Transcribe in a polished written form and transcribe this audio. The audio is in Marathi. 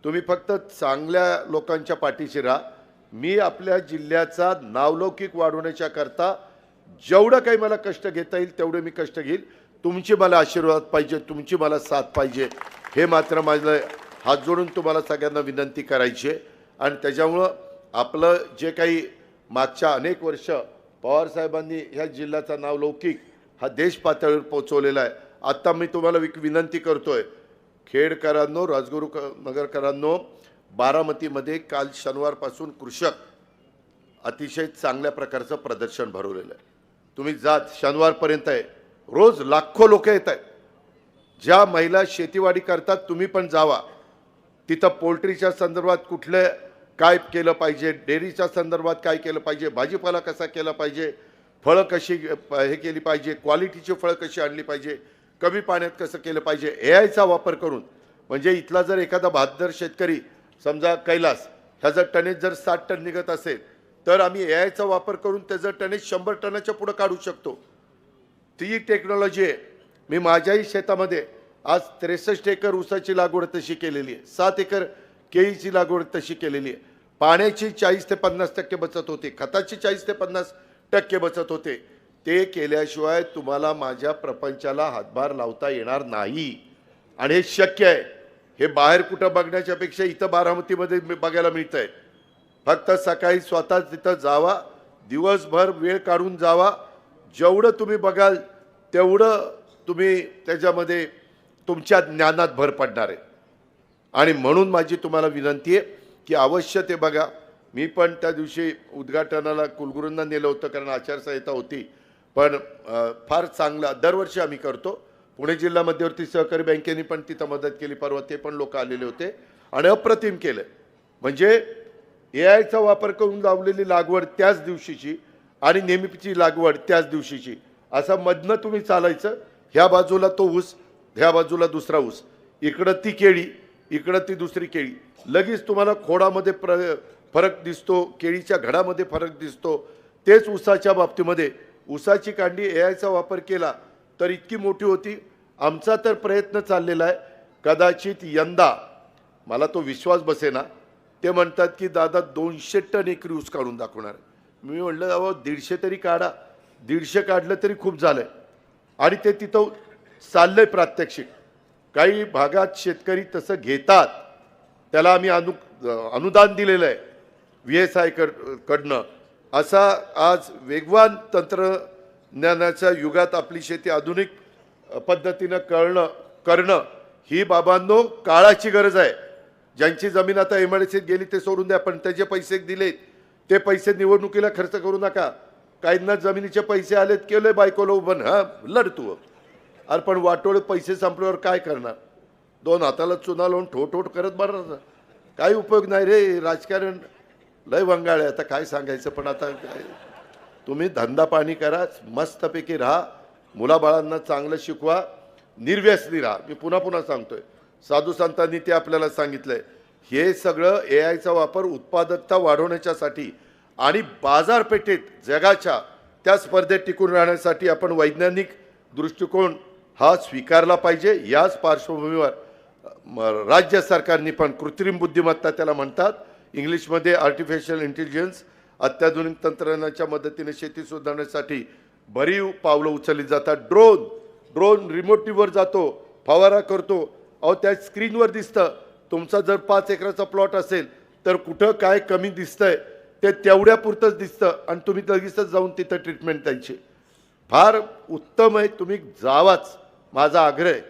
तुम्ही फक्त चांगल्या लोकांच्या पाठीशी राहा। मी आपल्या जिल्ह्याचा नावलौकिक वाढवण्याच्या करता जेवढं काही मला कष्ट घेता येईल तेवढे मी कष्ट घेईल। तुमची मला आशीर्वाद पाहिजे, तुमची मला साथ पाहिजे, हे मात्र माझं हात जोडून तुम्हाला सगळ्यांना विनंती करायची आहे। आणि त्याच्यामुळं आपलं जे काही मागच्या अनेक वर्ष पवार साहेबांनी ह्या जिल्ह्याचा नावलौकिक हा देश पातळीवर पोहोचवलेला आहे। आता मी तुम्हाला विनंती करतोय, खेडकरांनो, राजगुरुनगरकरांनो, बारामतीमध्ये काल शनिवारपासून कृषक अतिशय चांगल्या प्रकारचं प्रदर्शन भरवलेलं आहे। तुम्ही जात शनिवारपर्यंत आहे, रोज लाखो लोक येत आहेत। ज्या महिला शेतीवाडी करतात तुम्ही पण जावा, तिथं पोल्ट्रीच्या संदर्भात कुठले काय केलं पाहिजे, डेअरीच्या संदर्भात काय केलं पाहिजे, भाजीपाला कसा केला पाहिजे, फळं कशी हे केली पाहिजे, क्वालिटीची फळं कशी आणली पाहिजे, कमी पाण्यात कसं केलं पाहिजे, एआयचा वापर करून। म्हणजे इथला जर एखादा बहादर शेतकरी समजा कैलास ह्याचं टनेज जर 60 टन निघत असेल तर आम्ही एआयचा वापर करून त्याचं टनेज 100 टनाच्या पुढे काढू शकतो। ती टेक्नॉलॉजी आहे। मी माझ्याही शेतामध्ये आज 63 एकर ऊसाची लागवड तशी केलेली आहे, 7 एकर केळीची लागवड तशी केलेली आहे। पाण्याची 40 ते 50% बचत होते, खताची 40 ते 50% बचत होते। ते केल्याशिवाय तुम्हाला माझ्या प्रपंचाला हातभार लावता येणार नाही आणि हे शक्य आहे। हे बाहेर कुठं बघण्याच्या पेक्षा इथं बारामतीमध्ये बघायला मिळतंय। फक्त सकाळी स्वतः तिथं जावा, दिवसभर वेळ काढून जावा, जेवढं तुम्ही बघाल तेवढं तुम्ही त्याच्यामध्ये तुमच्या ज्ञानात भर पडणार आहे। आणि म्हणून माझी तुम्हाला विनंती आहे की अवश्य ते बघा। मी पण त्या दिवशी उद्घाटनाला कुलगुरूंना नेलं होतं कारण आचारसंहिता होती, पण फार चांगला दरवर्षी आम्ही करतो। पुणे जिल्हा मध्यवर्ती सहकारी बँकेने पण तिथं मदत केली, परवा ते पण लोक आलेले होते आणि अप्रतिम केलं। म्हणजे एआयचा वापर करून लावलेली लागवड त्याच दिवशीची आणि नेहमीची लागवड त्याच दिवशीची, असं मधनं तुम्ही चालायचं। ह्या बाजूला तो ऊस, ह्या बाजूला दुसरा ऊस, इकडं ती केळी, इकडं ती दुसरी केळी, लगेच तुम्हाला खोडामध्ये फरक दिसतो, केळीच्या घडामध्ये फरक दिसतो। तेच ऊसाच्या बाबतीमध्ये ऊसाची कांडी एआयचा वापर केला तर इतकी मोठी होती। आमचा तर प्रयत्न चाललेला आहे, कदाचित यंदा मला तो विश्वास बसेना, ते म्हणतात की दादा 200 टन एकरी ऊस काढून दाखवणार। मी म्हटलं अहो 150 तरी काढा, 150 काढलं तरी खूप झालंय। आणि ते तिथं चाललंय प्रात्यक्षिक। काही भागात शेतकरी तसं घेतात, त्याला आम्ही अनुदान दिलेलं आहे VSI कडनं। असा आज वेगवान तंत्रज्ञानाच्या युगात आपली शेती आधुनिक पद्धतीनं करणं ही बाबांनो काळाची गरज आहे। ज्यांची जमीन आता एमआयडीसीत गेली ते सोडून द्या, पण त्याचे पैसे दिले ते पैसे निवडणुकीला खर्च करू नका। काहींना जमिनीचे पैसे आलेत, केले बायकोला उभं, हां लढतो। अरे पण वाटोळे पैसे संपल्यावर काय करणार? 2 हाताला चुना लावून ठोठ करत बरं, काही उपयोग नाही रे। राजकारण लय वंगाळ आहे, आता काय सांगायचं। पण आता काय, तुम्ही धंदा पाणी करा, मस्तपैकी राहा, मुलाबाळांना चांगलं शिकवा, निर्व्यसनी राहा। मी पुन्हा पुन्हा सांगतोय, साधू संतांनी ते आपल्याला सांगितलंय। हे सगळं एआयचा वापर उत्पादकता वाढवण्यासाठी आणि बाजारपेठेत जगाच्या त्या स्पर्धेत टिकून राहण्यासाठी आपण वैज्ञानिक दृष्टिकोन हा स्वीकारला पाहिजे। याच पार्श्वभूमीवर राज्य सरकारने पण कृत्रिम बुद्धिमत्ता त्याला म्हणतात इंग्लिशमध्ये आर्टिफिशियल इंटेलिजन्स, अत्याधुनिक तंत्रज्ञानाच्या मदतीने शेती सुधारण्यासाठी भरीव पावलं उचलली जातात। ड्रोन रिमोटवर जातो, फवारा करतो। अहो त्या स्क्रीनवर दिसतं तुमचा जर 5 एकराचा प्लॉट असेल तर कुठं काय कमी दिसतंय ते तेवढ्यापुरतंच दिसतं आणि तुम्ही लगेचच जाऊन तिथं ट्रीटमेंट द्यायची। फार उत्तम आहे, तुम्ही जावाच, माझा आग्रह आहे।